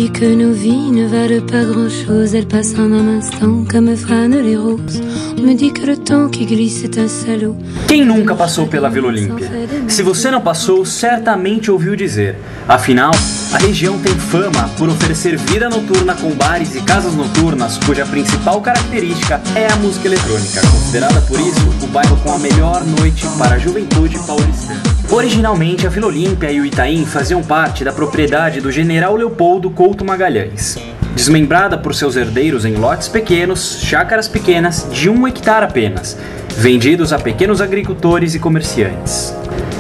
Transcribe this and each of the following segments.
dit que nos vies ne valent pas grand-chose, elles passent en un instant comme frânent les roses. On me dit que le temps qui glisse est un salaud. Quem nunca passou pela Vila Olímpia? Se você não passou, certamente ouviu dizer. Afinal, a região tem fama por oferecer vida noturna com bares e casas noturnas, cuja principal característica é a música eletrônica, considerada por isso o bairro com a melhor noite para a juventude paulistana. Originalmente, a Vila Olímpia e o Itaim faziam parte da propriedade do general Leopoldo Couto Magalhães, desmembrada por seus herdeiros em lotes pequenos, chácaras pequenas de 1 hectare apenas, vendidos a pequenos agricultores e comerciantes.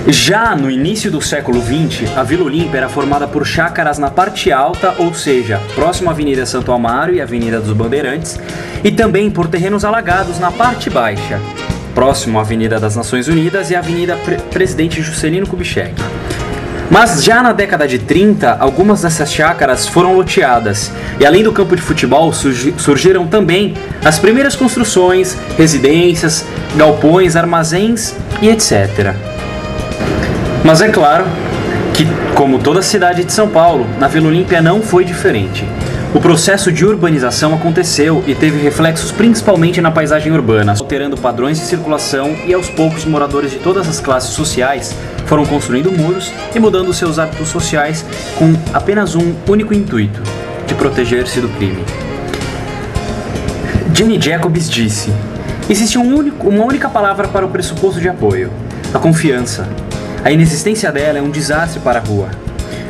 Já no início do século XX, a Vila Olímpia era formada por chácaras na parte alta, ou seja, próximo à Avenida Santo Amaro e Avenida dos Bandeirantes, e também por terrenos alagados na parte baixa, próximo à Avenida das Nações Unidas e à Avenida Presidente Juscelino Kubitschek. Mas já na década de 30, algumas dessas chácaras foram loteadas, e além do campo de futebol surgiram também as primeiras construções, residências, galpões, armazéns e etc. Mas é claro que, como toda a cidade de São Paulo, na Vila Olímpia não foi diferente. O processo de urbanização aconteceu e teve reflexos principalmente na paisagem urbana, alterando padrões de circulação, e aos poucos moradores de todas as classes sociais foram construindo muros e mudando seus hábitos sociais com apenas um único intuito: de proteger-se do crime. Jane Jacobs disse: existe uma única palavra para o pressuposto de apoio: a confiança. A inexistência dela é um desastre para a rua.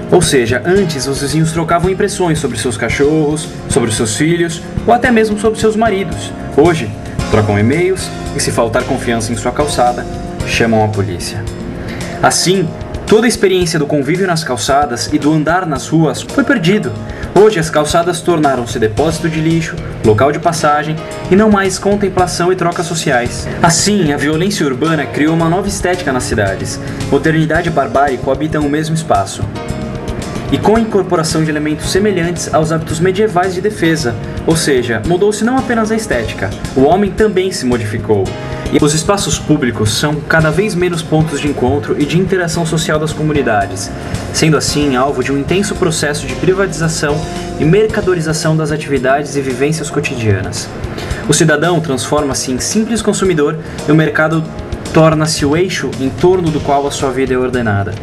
Ou seja, antes os vizinhos trocavam impressões sobre seus cachorros, sobre seus filhos ou até mesmo sobre seus maridos. Hoje, trocam e-mails e, se faltar confiança em sua calçada, chamam a polícia. Assim, toda a experiência do convívio nas calçadas e do andar nas ruas foi perdido. Hoje as calçadas tornaram-se depósito de lixo, local de passagem e não mais contemplação e trocas sociais. Assim, a violência urbana criou uma nova estética nas cidades. Modernidade e barbárie coabitam o mesmo espaço, e com a incorporação de elementos semelhantes aos hábitos medievais de defesa, ou seja, mudou-se não apenas a estética, o homem também se modificou. E os espaços públicos são cada vez menos pontos de encontro e de interação social das comunidades, sendo assim alvo de um intenso processo de privatização e mercadorização das atividades e vivências cotidianas. O cidadão transforma-se em simples consumidor e o mercado torna-se o eixo em torno do qual a sua vida é ordenada.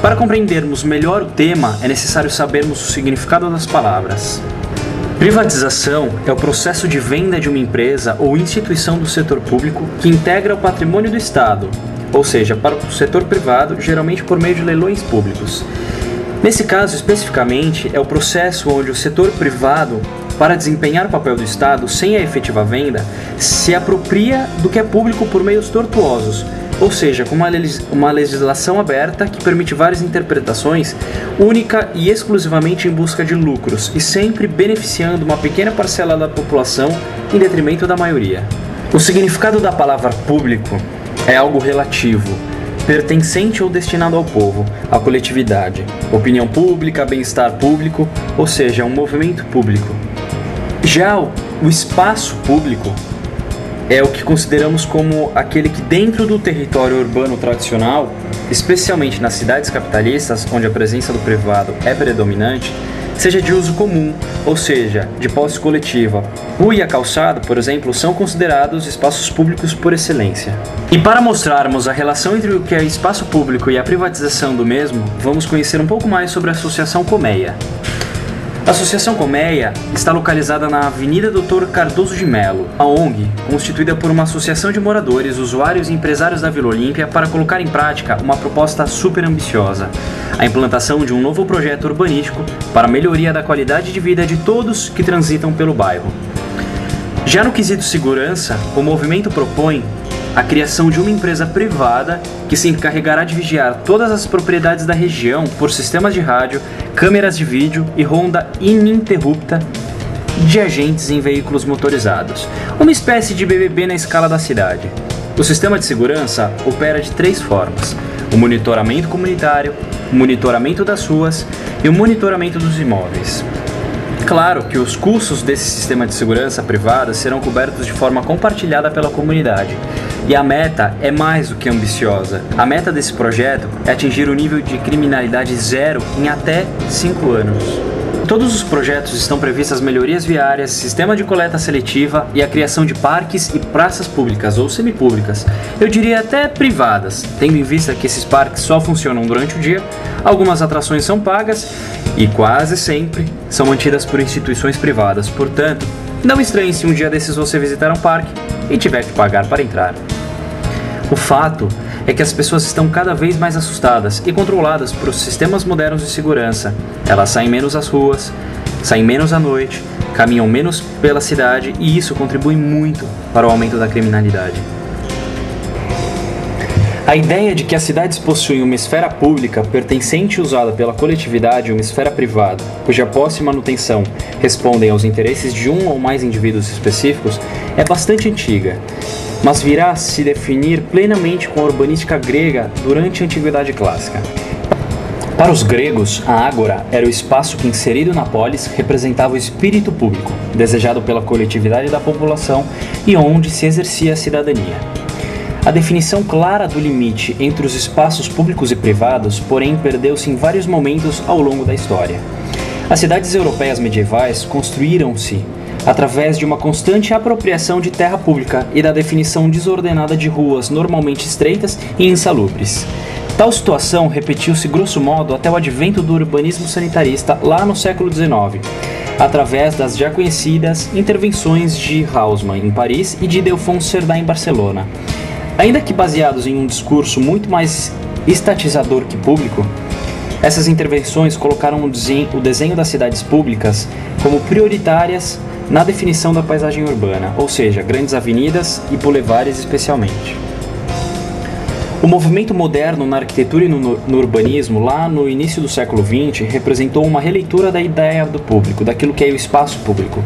Para compreendermos melhor o tema, é necessário sabermos o significado das palavras. Privatização é o processo de venda de uma empresa ou instituição do setor público que integra o patrimônio do Estado, ou seja, para o setor privado, geralmente por meio de leilões públicos. Nesse caso, especificamente, é o processo onde o setor privado, para desempenhar o papel do Estado sem a efetiva venda, se apropria do que é público por meios tortuosos, ou seja, com uma legislação aberta que permite várias interpretações, única e exclusivamente em busca de lucros, e sempre beneficiando uma pequena parcela da população em detrimento da maioria. O significado da palavra público é algo relativo, pertencente ou destinado ao povo, à coletividade, opinião pública, bem-estar público, ou seja, um movimento público. Já o espaço público é o que consideramos como aquele que, dentro do território urbano tradicional, especialmente nas cidades capitalistas, onde a presença do privado é predominante, seja de uso comum, ou seja, de posse coletiva. Rua e a calçada, por exemplo, são considerados espaços públicos por excelência. E para mostrarmos a relação entre o que é espaço público e a privatização do mesmo, vamos conhecer um pouco mais sobre a Associação Colmeia. A Associação Colmeia está localizada na Avenida Dr. Cardoso de Melo, a ONG, constituída por uma associação de moradores, usuários e empresários da Vila Olímpia para colocar em prática uma proposta super ambiciosa: a implantação de um novo projeto urbanístico para a melhoria da qualidade de vida de todos que transitam pelo bairro. Já no quesito segurança, o movimento propõe a criação de uma empresa privada que se encarregará de vigiar todas as propriedades da região por sistemas de rádio, câmeras de vídeo e ronda ininterrupta de agentes em veículos motorizados. Uma espécie de BBB na escala da cidade. O sistema de segurança opera de 3 formas: o monitoramento comunitário, o monitoramento das ruas e o monitoramento dos imóveis. Claro que os custos desse sistema de segurança privada serão cobertos de forma compartilhada pela comunidade. E a meta é mais do que ambiciosa. A meta desse projeto é atingir o nível de criminalidade zero em até 5 anos. todos os projetos estão previstas melhorias viárias, sistema de coleta seletiva e a criação de parques e praças públicas ou semipúblicas, eu diria até privadas, tendo em vista que esses parques só funcionam durante o dia, algumas atrações são pagas e quase sempre são mantidas por instituições privadas. Portanto, não estranhe se um dia desses você visitar um parque e tiver que pagar para entrar. O fato é que as pessoas estão cada vez mais assustadas e controladas por sistemas modernos de segurança. Elas saem menos às ruas, saem menos à noite, caminham menos pela cidade e isso contribui muito para o aumento da criminalidade. A ideia de que as cidades possuem uma esfera pública pertencente e usada pela coletividade e uma esfera privada, cuja posse e manutenção respondem aos interesses de um ou mais indivíduos específicos, é bastante antiga, mas virá a se definir plenamente com a urbanística grega durante a Antiguidade Clássica. Para os gregos, a ágora era o espaço que, inserido na polis, representava o espírito público, desejado pela coletividade da população e onde se exercia a cidadania. A definição clara do limite entre os espaços públicos e privados, porém, perdeu-se em vários momentos ao longo da história. As cidades europeias medievais construíram-se através de uma constante apropriação de terra pública e da definição desordenada de ruas normalmente estreitas e insalubres. Tal situação repetiu-se grosso modo até o advento do urbanismo sanitarista lá no século XIX, através das já conhecidas intervenções de Haussmann em Paris e de Delphonse Cerdá em Barcelona. Ainda que baseados em um discurso muito mais estatizador que público, essas intervenções colocaram o desenho das cidades públicas como prioritárias na definição da paisagem urbana, ou seja, grandes avenidas e bulevares especialmente. O movimento moderno na arquitetura e no urbanismo, lá no início do século XX, representou uma releitura da ideia do público, daquilo que é o espaço público.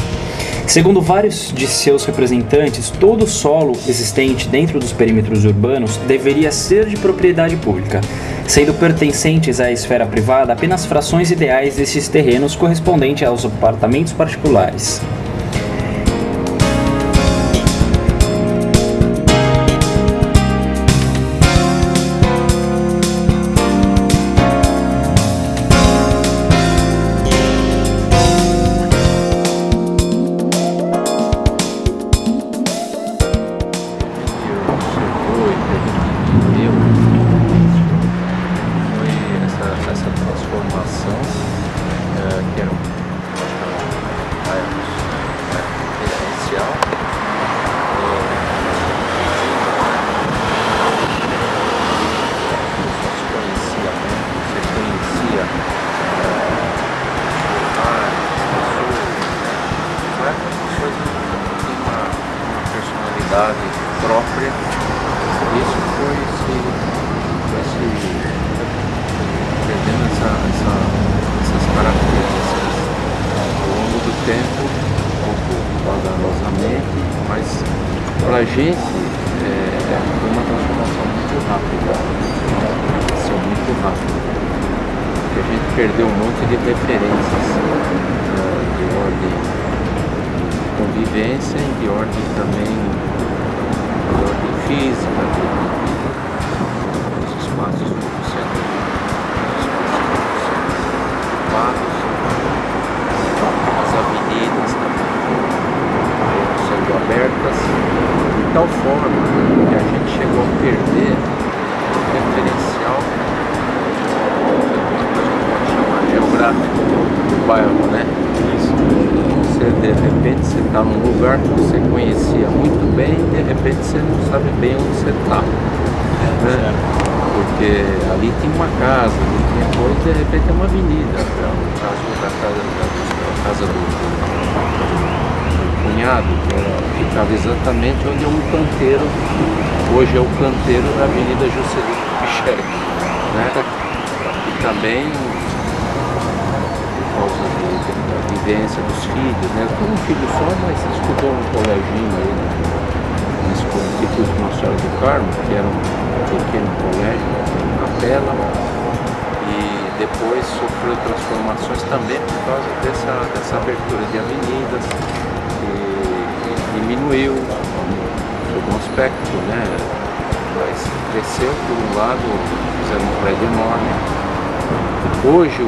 Segundo vários de seus representantes, todo o solo existente dentro dos perímetros urbanos deveria ser de propriedade pública, sendo pertencentes à esfera privada apenas frações ideais desses terrenos correspondentes aos apartamentos particulares. Própria, isso foi se perdendo essas características ao longo do tempo, um pouco vagarosamente, mas para a gente foi uma transformação muito rápida, muito rápida, porque a gente perdeu um monte de referências de ordem de convivência e de ordem também física, os espaços sendo ocupados, as avenidas também sendo abertas, de tal forma que a gente chegou a perder o referencial que a gente pode chamar geográfico do bairro, né? De repente você está num lugar que você conhecia muito bem e de repente você não sabe bem onde você está, né? Porque ali tinha uma casa, ali tinha coisa, de repente é uma avenida. No caso da casa do cunhado, que ficava exatamente onde é um canteiro, hoje é o canteiro da Avenida Juscelino Kubitschek, né? E também por causa da vivência dos filhos, né? Eu tenho um filho só, mas estudou um coleginho aí no Instituto Nossa Senhora do Carmo, que era um pequeno colégio, em Capela, e depois sofreu transformações também por causa dessa abertura de avenidas, e diminuiu algum aspecto, né? Mas cresceu por um lado, fizeram um prédio enorme. Hoje